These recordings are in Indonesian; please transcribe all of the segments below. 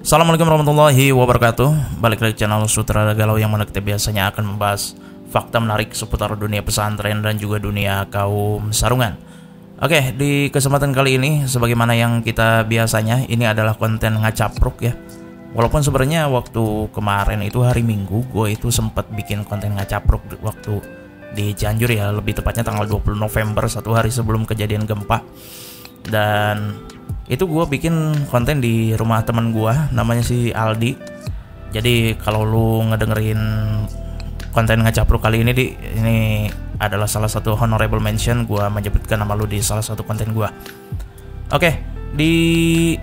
Assalamualaikum warahmatullahi wabarakatuh. Balik lagi channel Sutradara Galau yang mana kita biasanya akan membahas fakta menarik seputar dunia pesantren dan juga dunia kaum sarungan. Oke, di kesempatan kali ini sebagaimana yang kita biasanya, ini adalah konten ngacapruk ya. Walaupun sebenarnya waktu kemarin itu hari Minggu, gue itu sempat bikin konten ngacapruk waktu di Cianjur ya, lebih tepatnya tanggal 20 November, satu hari sebelum kejadian gempa. Dan itu gue bikin konten di rumah teman gue, namanya si Aldi. Jadi kalau lu ngedengerin konten ngacapruk kali ini, ini adalah salah satu honorable mention, gue menyebutkan nama lu di salah satu konten gue. Oke, di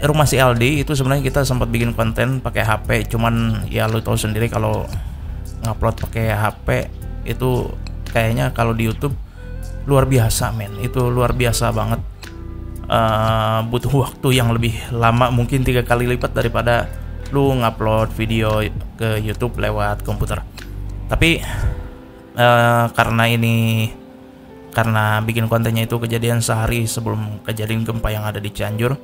rumah si Aldi itu sebenarnya kita sempat bikin konten pakai HP, cuman ya lu tahu sendiri kalau ngupload pakai HP itu kayaknya kalau di YouTube luar biasa men, itu luar biasa banget. Butuh waktu yang lebih lama, mungkin 3 kali lipat daripada lu ngupload video ke YouTube lewat komputer. Tapi karena bikin kontennya itu kejadian sehari sebelum kejadian gempa yang ada di Cianjur,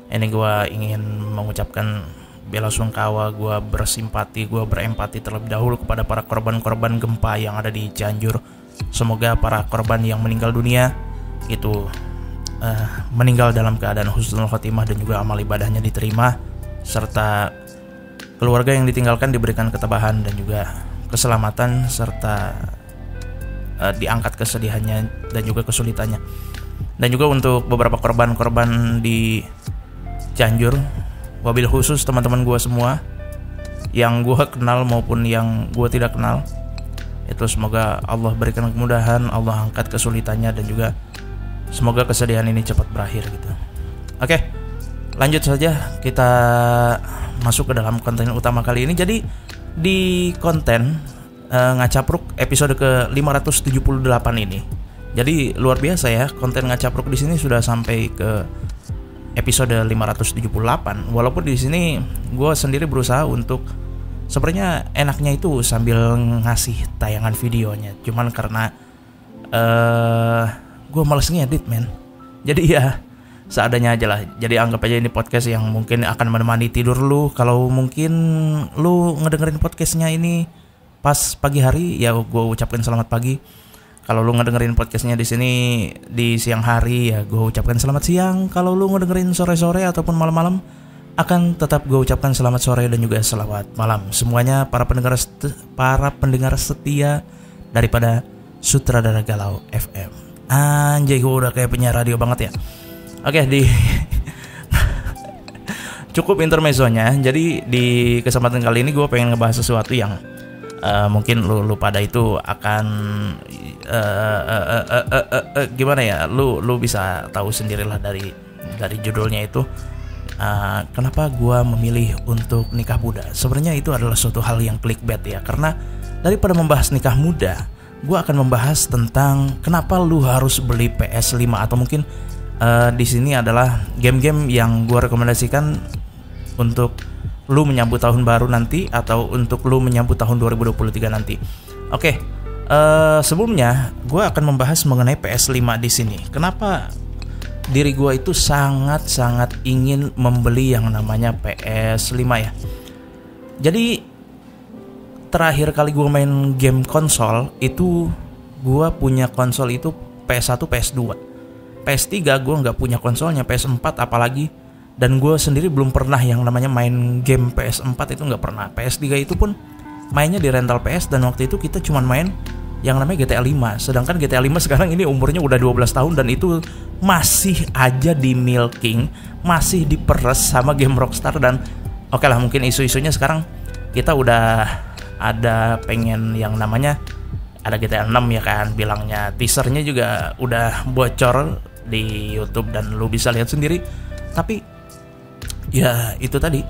ini gue ingin mengucapkan bela sungkawa, gue bersimpati, gue berempati terlebih dahulu kepada para korban-korban gempa yang ada di Cianjur. Semoga para korban yang meninggal dunia itu meninggal dalam keadaan husnul khotimah dan juga amal ibadahnya diterima, serta keluarga yang ditinggalkan diberikan ketabahan dan juga keselamatan, serta diangkat kesedihannya dan juga kesulitannya. Dan juga untuk beberapa korban-korban di Cianjur, wabil khusus teman-teman gue semua yang gue kenal maupun yang gue tidak kenal, itu semoga Allah berikan kemudahan, Allah angkat kesulitannya, dan juga semoga kesedihan ini cepat berakhir gitu. Oke, lanjut saja, kita masuk ke dalam konten utama kali ini. Jadi di konten ngacapruk episode ke 578 ini, jadi luar biasa ya, konten ngacapruk di sini sudah sampai ke episode 578. Walaupun di sini gue sendiri berusaha untuk sebenarnya enaknya itu sambil ngasih tayangan videonya, cuman karena gue males ngedit men. Jadi ya seadanya aja lah. Jadi anggap aja ini podcast yang mungkin akan menemani tidur lu. Kalau mungkin lu ngedengerin podcastnya ini pas pagi hari, ya gue ucapkan selamat pagi. Kalau lu ngedengerin podcastnya di sini di siang hari, ya gue ucapkan selamat siang. Kalau lu ngedengerin sore-sore ataupun malam-malam, akan tetap gue ucapkan selamat sore dan juga selamat malam semuanya para pendengar setia daripada Sutradara Galau FM. Anjay, gue udah kayak penyiar radio banget ya. Oke, cukup intermezzonya. Jadi di kesempatan kali ini gue pengen ngebahas sesuatu yang mungkin lu pada itu akan gimana ya, lu bisa tahu sendirilah dari judulnya itu. Kenapa gue memilih untuk nikah muda? Sebenarnya itu adalah suatu hal yang clickbait ya, karena daripada membahas nikah muda, gue akan membahas tentang kenapa lu harus beli PS5, atau mungkin di sini adalah game-game yang gue rekomendasikan untuk lu menyambut tahun baru nanti, atau untuk lu menyambut tahun 2023 nanti. Oke, sebelumnya gue akan membahas mengenai PS5 di sini. Kenapa diri gue itu sangat-sangat ingin membeli yang namanya PS5 ya. Jadi terakhir kali gue main game konsol itu, gue punya konsol itu PS1, PS2, PS3 gue nggak punya konsolnya, PS4 apalagi. Dan gue sendiri belum pernah yang namanya main game PS4, itu nggak pernah. PS3 itu pun mainnya di rental PS, dan waktu itu kita cuma main yang namanya GTA 5. Sedangkan GTA 5 sekarang ini umurnya udah 12 tahun dan itu masih aja di milking, masih diperes sama game Rockstar. Dan oke lah, mungkin isu-isunya sekarang kita udah ada pengen yang namanya ada GTA 6 ya kan, bilangnya. Teasernya juga udah bocor di YouTube dan lu bisa lihat sendiri. Tapi ya itu tadi,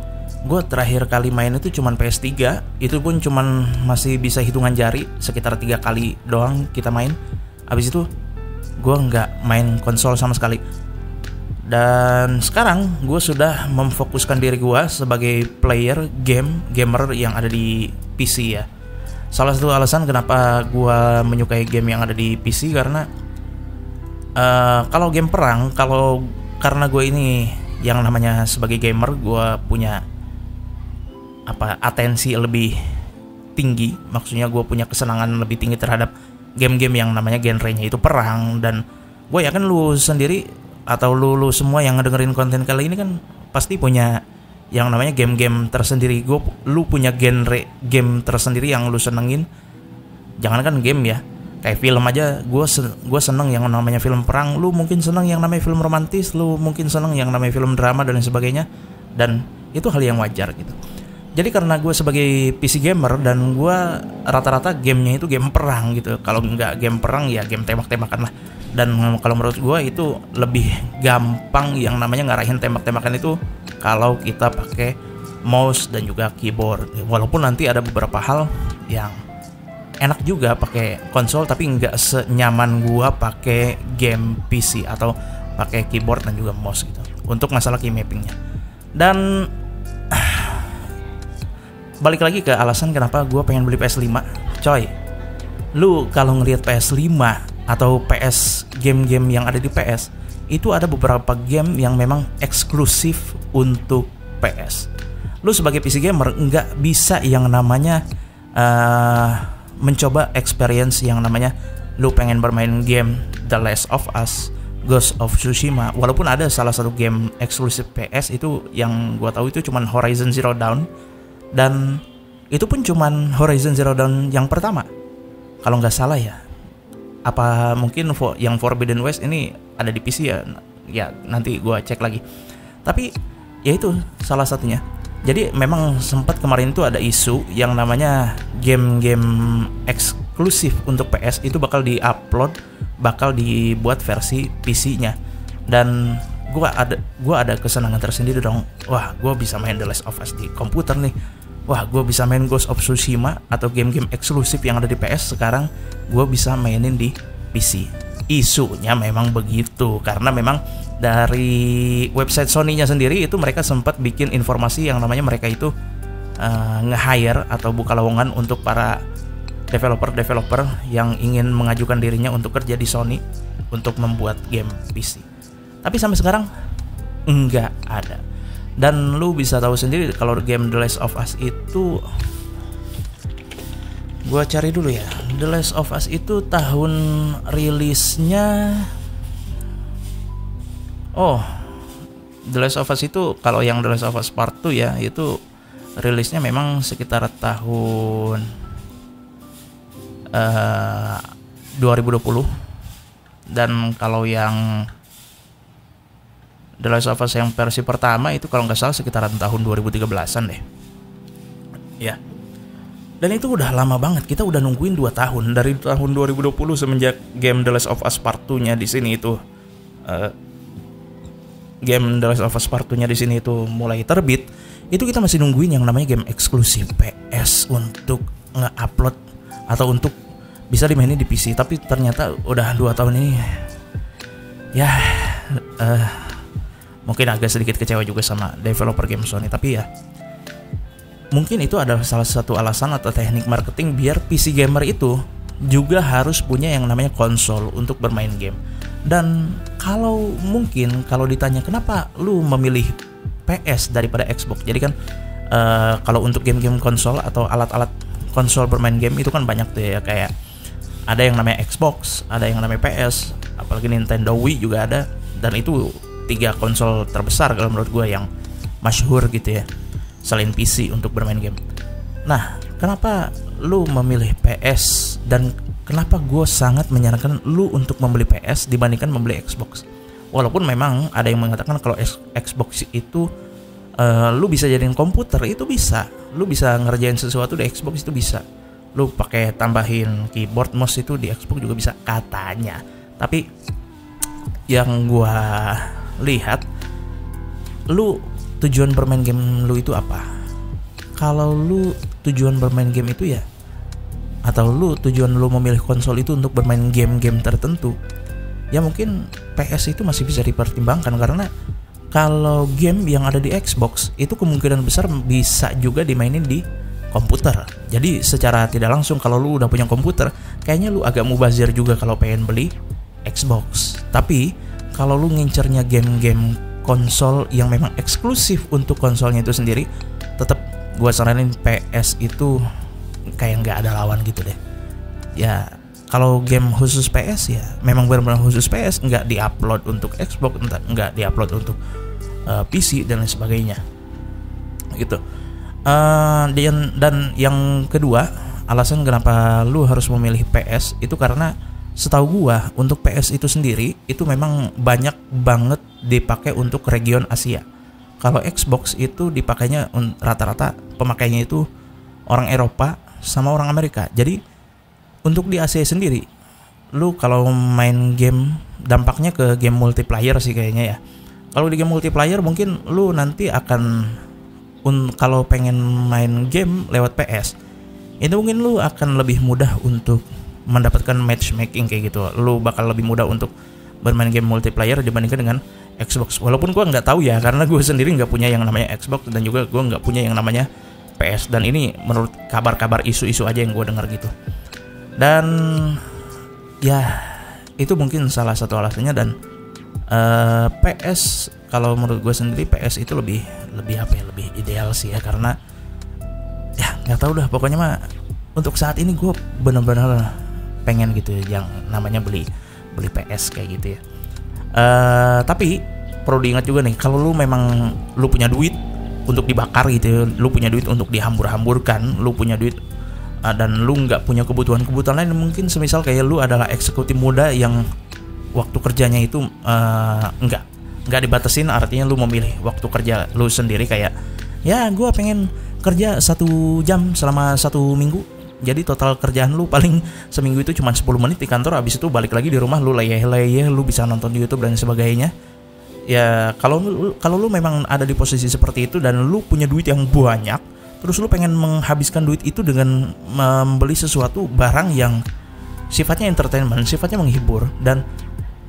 gue terakhir kali main itu cuman PS3, itu pun cuman masih bisa hitungan jari, sekitar 3 kali doang kita main. Abis itu gue nggak main konsol sama sekali. Dan sekarang gue sudah memfokuskan diri gue sebagai player gamer yang ada di PC ya. Salah satu alasan kenapa gue menyukai game yang ada di PC karena kalau game perang, karena gue ini yang namanya sebagai gamer, gue punya atensi lebih tinggi, maksudnya gue punya kesenangan lebih tinggi terhadap game-game yang namanya genrenya itu perang. Dan gue yakin lu sendiri atau lu semua yang ngedengerin konten kali ini kan pasti punya yang namanya game-game tersendiri. Lu punya genre game tersendiri yang lu senengin. Jangankan game ya, kayak film aja, gue seneng yang namanya film perang. Lu mungkin seneng yang namanya film romantis, lu mungkin seneng yang namanya film drama dan lain sebagainya. Dan itu hal yang wajar gitu. Jadi karena gue sebagai PC gamer dan gue rata-rata gamenya itu game perang gitu. Kalau nggak game perang ya game tembak-tembakan lah. Dan kalau menurut gue itu lebih gampang yang namanya ngarahin tembak-tembakan itu kalau kita pakai mouse dan juga keyboard. Walaupun nanti ada beberapa hal yang enak juga pakai konsol, tapi nggak senyaman gue pakai game PC atau pakai keyboard dan juga mouse gitu. Untuk masalah key mappingnya. Dan balik lagi ke alasan kenapa gue pengen beli PS5. Coy, lu kalau ngelihat PS5 atau PS, game-game yang ada di PS, itu ada beberapa game yang memang eksklusif untuk PS. Lu sebagai PC gamer nggak bisa yang namanya mencoba experience yang namanya lu pengen bermain game The Last of Us, Ghost of Tsushima. Walaupun ada salah satu game eksklusif PS itu yang gue tahu itu cuman Horizon Zero Dawn. Dan itu pun cuman Horizon Zero Dawn yang pertama, kalau nggak salah ya. Apa mungkin yang Forbidden West ini ada di PC ya? Ya nanti gue cek lagi. Tapi ya itu salah satunya. Jadi memang sempat kemarin itu ada isu yang namanya game-game eksklusif untuk PS itu bakal diupload, bakal dibuat versi PC-nya. Dan gue ada kesenangan tersendiri dong. Wah, gue bisa main The Last of Us di komputer nih. Wah, gue bisa main Ghost of Tsushima atau game-game eksklusif yang ada di PS sekarang gue bisa mainin di PC. Isunya memang begitu karena memang dari website Sony-nya sendiri itu mereka sempat bikin informasi yang namanya mereka itu nge-hire atau buka lowongan untuk para developer yang ingin mengajukan dirinya untuk kerja di Sony untuk membuat game PC. Tapi sampai sekarang enggak ada. Dan lu bisa tahu sendiri kalau game The Last of Us itu, gua cari dulu ya. The Last of Us itu tahun rilisnya, The Last of Us itu kalau yang The Last of Us Part 2 ya, itu rilisnya memang sekitar tahun 2020. Dan kalau yang The Last of Us yang versi pertama itu kalau nggak salah sekitaran tahun 2013-an deh. Ya. Dan itu udah lama banget. Kita udah nungguin 2 tahun dari tahun 2020 semenjak game The Last of Us Part 2-nya di sini itu game The Last of Us Part 2-nya di sini itu mulai terbit. Itu kita masih nungguin yang namanya game eksklusif PS untuk nge-upload atau untuk bisa dimainin di PC. Tapi ternyata udah 2 tahun ini ya mungkin agak sedikit kecewa juga sama developer game Sony. Tapi ya mungkin itu adalah salah satu alasan atau teknik marketing biar PC gamer itu juga harus punya yang namanya konsol untuk bermain game. Dan kalau ditanya kenapa lu memilih PS daripada Xbox, jadi kan kalau untuk game-game konsol atau alat-alat konsol bermain game itu kan banyak tuh ya, kayak ada yang namanya Xbox, ada yang namanya PS, apalagi Nintendo Wii juga ada. Dan itu 3 konsol terbesar kalau menurut gue yang masyhur gitu ya, selain PC untuk bermain game. Nah, kenapa lu memilih PS dan kenapa gue sangat menyarankan lu untuk membeli PS dibandingkan membeli Xbox? Walaupun memang ada yang mengatakan kalau Xbox itu lu bisa jadiin komputer, itu bisa. Lu bisa ngerjain sesuatu di Xbox itu bisa. Lu pakai tambahin keyboard mouse itu di Xbox juga bisa katanya. Tapi yang gue lihat, lu tujuan bermain game lu itu apa? Kalau lu tujuan bermain game itu ya, atau lu tujuan lu memilih konsol itu untuk bermain game-game tertentu, ya mungkin PS itu masih bisa dipertimbangkan. Karena kalau game yang ada di Xbox itu kemungkinan besar bisa juga dimainin di komputer. Jadi secara tidak langsung kalau lu udah punya komputer, kayaknya lu agak mubazir juga kalau pengen beli Xbox. Tapi kalau lu ngincernya game-game konsol yang memang eksklusif untuk konsolnya itu sendiri, tetap gue saranin PS itu kayak nggak ada lawan gitu deh. Ya kalau game khusus PS ya memang benar-benar khusus PS, nggak diupload untuk Xbox, nggak diupload untuk PC dan lain sebagainya gitu. Dan yang kedua, alasan kenapa lu harus memilih PS itu karena setahu gua untuk PS itu sendiri itu memang banyak banget dipakai untuk region Asia. Kalau Xbox itu dipakainya rata-rata pemakainya itu orang Eropa sama orang Amerika. Jadi untuk di Asia sendiri, lu kalau main game dampaknya ke game multiplayer sih kayaknya ya. Kalau di game multiplayer mungkin lu nanti akan kalau pengen main game lewat PS, itu mungkin lu akan lebih mudah untuk mendapatkan matchmaking kayak gitu. Lu bakal lebih mudah untuk bermain game multiplayer dibandingkan dengan Xbox. Walaupun gua nggak tahu ya, karena gue sendiri nggak punya yang namanya Xbox dan juga gue nggak punya yang namanya PS. Dan ini menurut kabar-kabar isu-isu aja yang gue dengar gitu. Dan ya itu mungkin salah satu alasannya. Dan PS kalau menurut gue sendiri PS itu lebih lebih ideal sih ya, karena ya nggak tahu dah, pokoknya mah untuk saat ini gue benar-benar pengen gitu yang namanya beli PS kayak gitu ya. Tapi perlu diingat juga nih, kalau lu memang lu punya duit untuk dibakar gitu ya, lu punya duit untuk dihambur-hamburkan, lu punya duit dan lu nggak punya kebutuhan lain, mungkin semisal kayak lu adalah eksekutif muda yang waktu kerjanya itu nggak dibatasin, artinya lu memilih waktu kerja lu sendiri, kayak ya gue pengen kerja 1 jam selama 1 minggu, jadi total kerjaan lu paling seminggu itu cuma 10 menit di kantor, habis itu balik lagi di rumah lu leyeh-leyeh, lu bisa nonton di YouTube dan sebagainya. Ya kalau lu memang ada di posisi seperti itu dan lu punya duit yang banyak, terus lu pengen menghabiskan duit itu dengan membeli sesuatu barang yang sifatnya entertainment, sifatnya menghibur, dan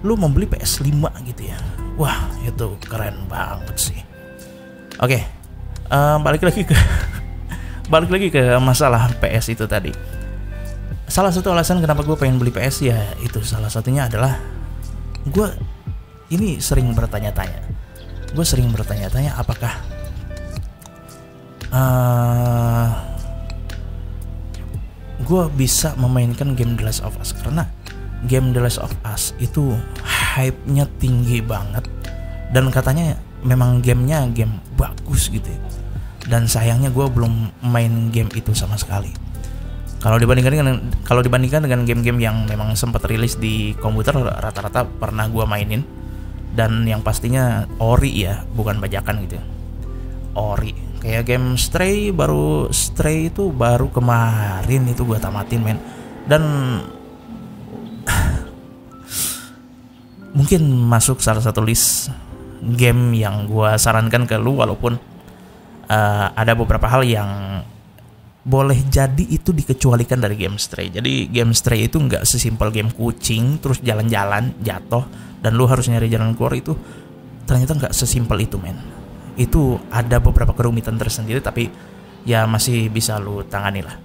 lu membeli PS5 gitu ya. Wah, itu keren banget sih. Oke, balik lagi ke masalah PS itu tadi. Salah satu alasan kenapa gue pengen beli PS ya itu salah satunya adalah gue ini sering bertanya-tanya. Apakah gue bisa memainkan game The Last of Us, karena game The Last of Us itu hype-nya tinggi banget dan katanya memang gamenya game bagus gitu ya. Dan sayangnya gue belum main game itu sama sekali. Kalau dibandingkan dengan game-game yang memang sempat rilis di komputer, rata-rata pernah gue mainin. Dan yang pastinya ori ya, bukan bajakan gitu. Ori, kayak game Stray itu baru kemarin itu gue tamatin men. Dan mungkin masuk salah satu list game yang gue sarankan ke lu, walaupun ada beberapa hal yang boleh jadi itu dikecualikan dari game Stray. Jadi game Stray itu nggak sesimpel game kucing terus jalan-jalan jatuh dan lu harus nyari jalan keluar, itu ternyata nggak sesimpel itu men. Itu ada beberapa kerumitan tersendiri, tapi ya masih bisa lu tangani lah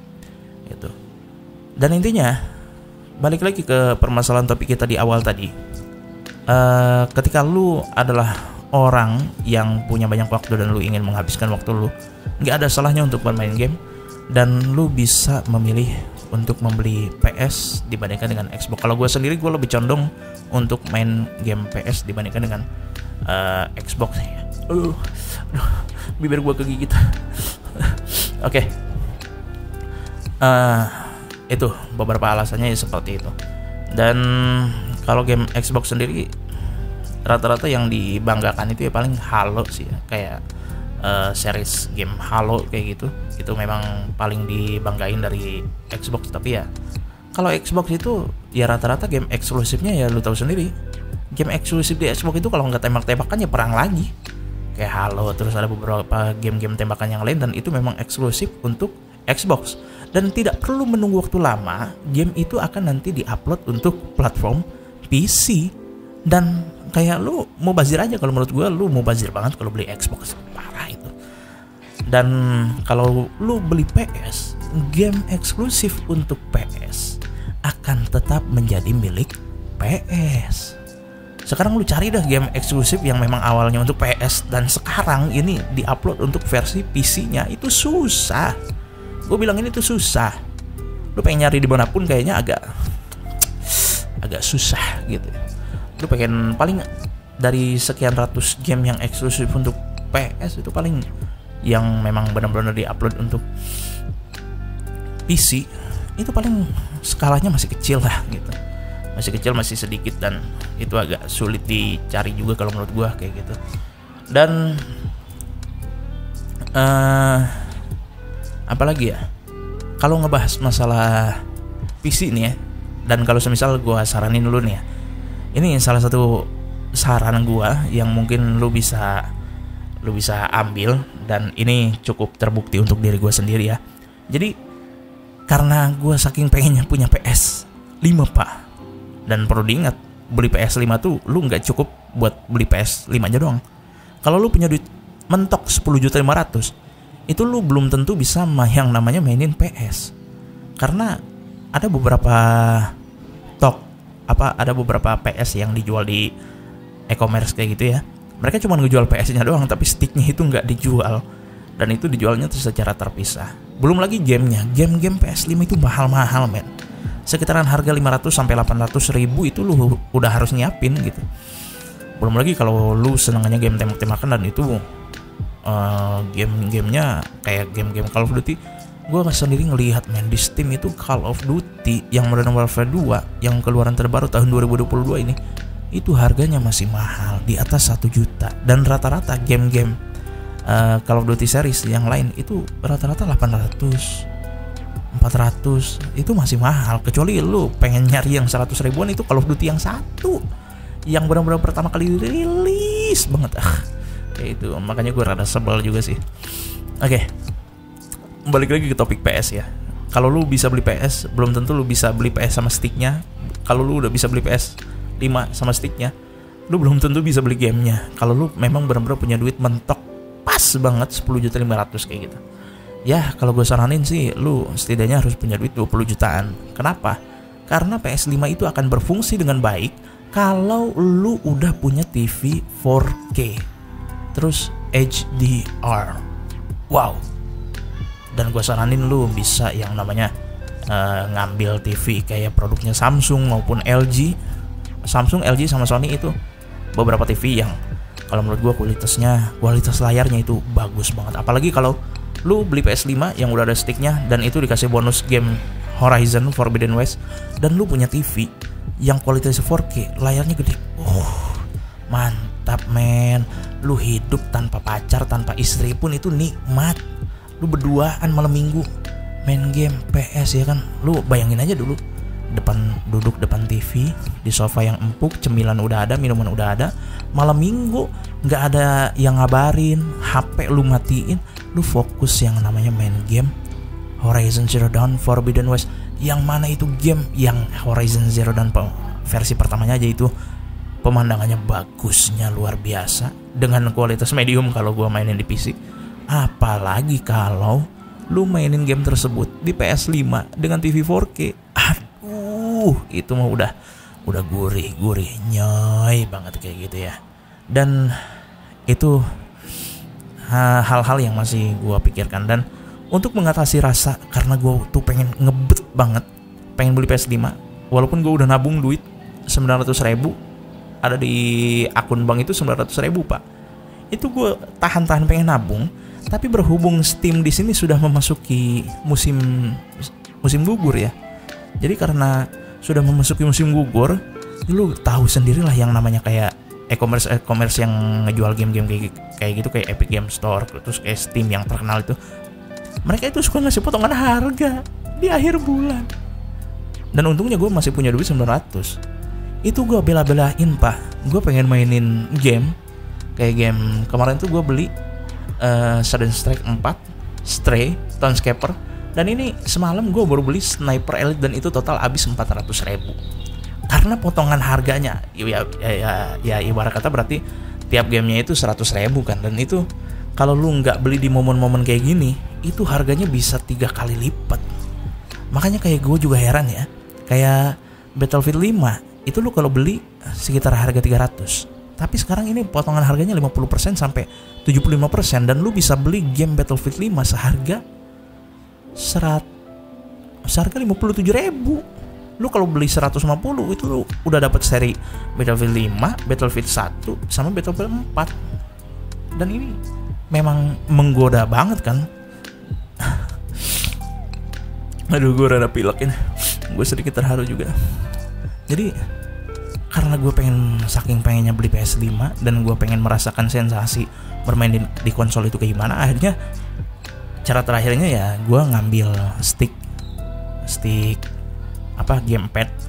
gitu. Dan intinya balik lagi ke permasalahan topik kita di awal tadi, ketika lu adalah orang yang punya banyak waktu dan lu ingin menghabiskan waktu lu, nggak ada salahnya untuk bermain game. Dan lu bisa memilih untuk membeli PS dibandingkan dengan Xbox. Kalau gue sendiri, gue lebih condong untuk main game PS dibandingkan dengan Xbox. Bibir gue kegigit. Oke. Itu beberapa alasannya seperti itu. Dan kalau game Xbox sendiri, rata-rata yang dibanggakan itu ya paling Halo sih ya. Kayak series game Halo kayak gitu, itu memang paling dibanggain dari Xbox. Tapi ya kalau Xbox itu ya rata-rata game eksklusifnya ya lu tahu sendiri, game eksklusif di Xbox itu kalau nggak tembak-tembakan ya perang lagi kayak Halo. Terus ada beberapa game-game tembakan yang lain dan itu memang eksklusif untuk Xbox, dan tidak perlu menunggu waktu lama, game itu akan nanti diupload untuk platform PC. Dan kayak lu mau bazir aja, kalau menurut gue lu mau bazir banget kalau beli Xbox, parah itu. Dan kalau lu beli PS, game eksklusif untuk PS akan tetap menjadi milik PS. Sekarang lu cari dah game eksklusif yang memang awalnya untuk PS dan sekarang ini diupload untuk versi PC-nya, itu susah. Gue bilang ini tuh susah. Lu pengen nyari dimanapun kayaknya agak susah gitu. Lu pengen paling dari sekian ratus game yang eksklusif untuk PS itu paling yang memang benar-benar diupload untuk PC itu paling skalanya masih kecil lah gitu. Masih kecil, masih sedikit, dan itu agak sulit dicari juga kalau menurut gua kayak gitu. Dan apalagi ya, kalau ngebahas masalah PC nih ya, dan kalau semisal gua saranin dulu nih ya, ini salah satu saran gua yang mungkin lu bisa ambil, dan ini cukup terbukti untuk diri gua sendiri ya. Jadi karena gua saking pengennya punya PS5 pak, dan perlu diingat, beli PS5 tuh lu nggak cukup buat beli PS5 aja doang. Kalau lu punya duit mentok 10.500.000, itu lu belum tentu bisa yang namanya mainin PS. Karena ada beberapa ada beberapa PS yang dijual di e-commerce kayak gitu ya. Mereka cuma ngejual PS-nya doang, tapi sticknya itu nggak dijual, dan itu dijualnya tuh secara terpisah. Belum lagi gamenya, game PS5 itu mahal-mahal men. Sekitaran harga 500 sampai 800 ribu itu lu udah harus nyiapin gitu. Belum lagi kalau lu senangannya game tembak-tembakan, dan itu game-gamenya kayak game-game Call of Duty. Gue sendiri ngelihat men, di Steam itu Call of Duty yang Modern Warfare 2 yang keluaran terbaru tahun 2022 ini, itu harganya masih mahal, di atas 1 juta. Dan rata-rata game-game Call of Duty series yang lain itu rata-rata 800, 400, itu masih mahal. Kecuali lu pengen nyari yang 100 ribuan, itu Call of Duty yang satu, yang benar-benar pertama kali rilis banget. Kayak itu, makanya gue rada sebel juga sih. Oke, balik lagi ke topik PS ya. Kalau lu bisa beli PS, belum tentu lu bisa beli PS sama sticknya. Kalau lu udah bisa beli PS5 sama sticknya, lu belum tentu bisa beli gamenya. Kalau lu memang benar-benar punya duit mentok pas banget 10.500.000 kayak gitu. Ya kalau gue saranin sih, lu setidaknya harus punya duit 20 jutaan. Kenapa? Karena PS5 itu akan berfungsi dengan baik kalau lu udah punya TV 4K, terus HDR. Wow. Dan gue saranin lu bisa yang namanya ngambil TV kayak produknya Samsung maupun LG. Samsung, LG sama Sony itu beberapa TV yang kalau menurut gue kualitas layarnya itu bagus banget. Apalagi kalau lu beli PS5 yang udah ada sticknya, dan itu dikasih bonus game Horizon Forbidden West, dan lu punya TV yang kualitas 4K, layarnya gede. Mantap men. Lu hidup tanpa pacar, tanpa istri pun itu nikmat. Lu berduaan malam minggu main game PS ya kan. Lu bayangin aja dulu, duduk depan TV di sofa yang empuk, cemilan udah ada, minuman udah ada, malam minggu nggak ada yang ngabarin, HP lu matiin, lu fokus yang namanya main game Horizon Zero Dawn Forbidden West. Yang mana itu game yang Horizon Zero Dawn versi pertamanya aja itu pemandangannya bagusnya luar biasa dengan kualitas medium kalau gua mainin di PC. Apalagi kalau lu mainin game tersebut di PS5 dengan TV 4K. Itu mah udah gurih nyoy banget kayak gitu ya. Dan itu hal-hal yang masih gue pikirkan. Dan untuk mengatasi rasa, karena gue tuh pengen ngebet banget, pengen beli PS5, walaupun gue udah nabung duit 900.000 ada di akun bank itu 900.000 pak. Itu gue tahan pengen nabung, tapi berhubung Steam di sini sudah memasuki musim gugur ya. Jadi karena sudah memasuki musim gugur, lu tahu sendirilah yang namanya kayak e-commerce yang ngejual game-game kayak gitu, kayak Epic Game Store, terus kayak Steam yang terkenal itu. Mereka itu suka ngasih potongan harga di akhir bulan. Dan untungnya gue masih punya duit 900. Itu gue bela-belain pak. Gue pengen mainin game, kayak game kemarin tuh gue beli Sudden Strike 4, Stray, Townscaper. Dan ini semalam gue baru beli Sniper Elite, dan itu total habis 400.000. Karena potongan harganya ya ibarat kata berarti tiap gamenya itu 100.000 kan. Dan itu kalau lu nggak beli di momen-momen kayak gini, itu harganya bisa 3 kali lipat. Makanya kayak gue juga heran ya, kayak Battlefield 5 itu lu kalau beli sekitar harga 300. Tapi sekarang ini potongan harganya 50% sampai 75% dan lu bisa beli game Battlefield 5 seharga 57.000. Lu kalau beli 150 itu lu udah dapat seri Battlefield 5, Battlefield 1 sama Battlefield 4. Dan ini memang menggoda banget kan. Aduh, gue rada pilek ini. Gue sedikit terharu juga. Jadi karena gue saking pengennya beli PS5 dan gue pengen merasakan sensasi bermain di konsol itu kayak gimana, akhirnya cara terakhirnya ya gue ngambil stick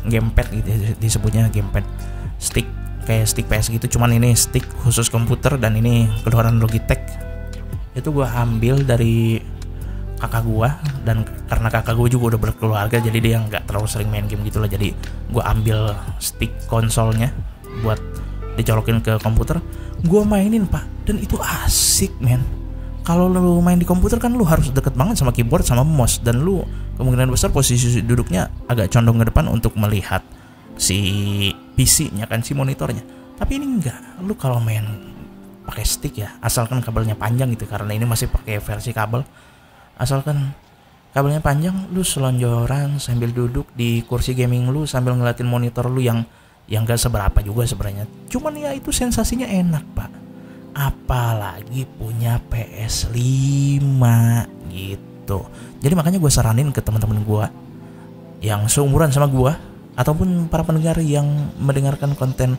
gamepad gitu disebutnya, gamepad stick kayak stick PS gitu, cuman ini stick khusus komputer dan ini keluaran Logitech. Itu gue ambil dari kakak gue, dan karena kakak gue juga udah berkeluarga jadi dia nggak terlalu sering main game gitu lah, jadi gue ambil stick konsolnya buat dicolokin ke komputer, gue mainin pak, dan itu asik men. Kalau lu main di komputer kan lu harus deket banget sama keyboard sama mouse, dan lu kemungkinan besar posisi duduknya agak condong ke depan untuk melihat si PC-nya kan, si monitornya. Tapi ini enggak, lu kalau main pakai stick ya, asalkan kabelnya panjang gitu, karena ini masih pakai versi kabel. Asalkan kabelnya panjang, lu selonjoran sambil duduk di kursi gaming lu sambil ngeliatin monitor lu yang gak seberapa juga sebenarnya. Cuman ya itu sensasinya enak pak. Apalagi punya PS5 gitu. Jadi makanya gue saranin ke teman-teman gue yang seumuran sama gue ataupun para pendengar yang mendengarkan konten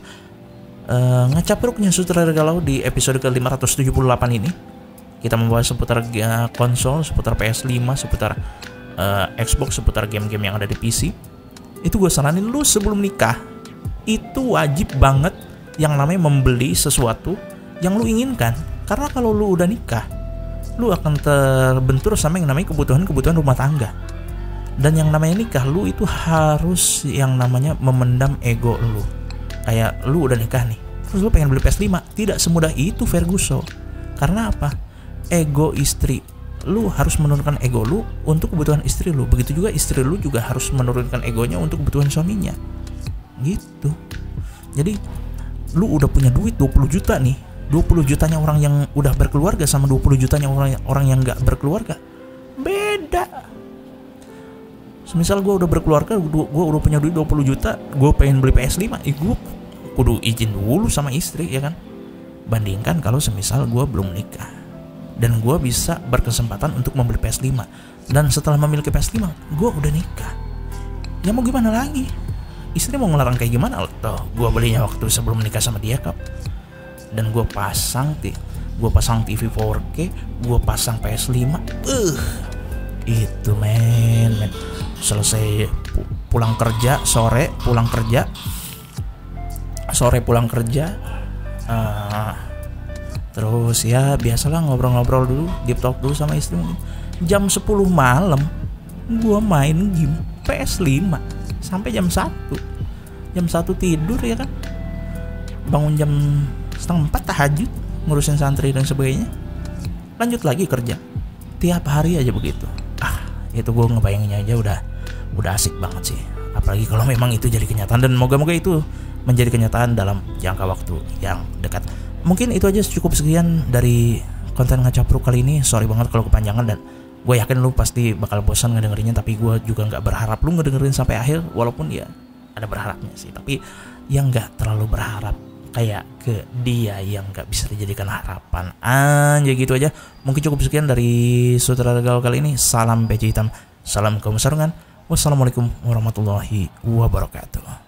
Ngacapruknya Sutradara Galau di episode ke-578 ini. Kita membahas seputar konsol, seputar PS5, seputar Xbox, seputar game-game yang ada di PC. Itu gue saranin lu sebelum nikah itu wajib banget yang namanya membeli sesuatu yang lu inginkan. Karena kalau lu udah nikah, lu akan terbentur sama yang namanya kebutuhan rumah tangga. Dan yang namanya nikah, lu itu harus yang namanya memendam ego lu. Kayak lu udah nikah nih, terus lu pengen beli PS5, tidak semudah itu Ferguson. Karena apa? Ego istri, lu harus menurunkan ego lu untuk kebutuhan istri lu. Begitu juga istri lu juga harus menurunkan egonya untuk kebutuhan suaminya. Gitu. Jadi lu udah punya duit 20 juta nih, 20 jutanya orang yang udah berkeluarga sama 20 jutanya orang yang gak berkeluarga, beda. Semisal gue udah berkeluarga, gue udah punya duit 20 juta, gue pengen beli PS5, gue kudu izin dulu sama istri ya kan. Bandingkan kalau semisal gue belum nikah dan gue bisa berkesempatan untuk membeli PS5, dan setelah memiliki PS5 gue udah nikah, ya mau gimana lagi? Istri mau ngelarang kayak gimana? Tuh, gue belinya waktu sebelum nikah sama dia kok. Dan gue pasang TV 4K, gue pasang PS5, itu men. Selesai pulang kerja, sore pulang kerja, terus ya biasalah ngobrol-ngobrol dulu, deep talk dulu sama istri. Jam 10 malam gue main game PS5 sampai jam 1 tidur ya kan, bangun jam 3:30 tahajud, ngurusin santri dan sebagainya, lanjut lagi kerja, tiap hari aja begitu. Itu gue ngebayanginnya aja udah asik banget sih, apalagi kalau memang itu jadi kenyataan, dan moga-moga itu menjadi kenyataan dalam jangka waktu yang dekat. Mungkin itu aja, cukup sekian dari konten Ngacapruk kali ini. Sorry banget kalau kepanjangan, dan gue yakin lu pasti bakal bosan ngedengerinnya, tapi gue juga gak berharap lu ngedengerin sampai akhir, walaupun ya ada berharapnya sih, tapi yang gak terlalu berharap kayak ke dia yang gak bisa dijadikan harapan aja. Gitu aja, mungkin cukup sekian dari Sutradara Galau kali ini. Salam PC hitam, salam kaum sarungan. Wassalamualaikum warahmatullahi wabarakatuh.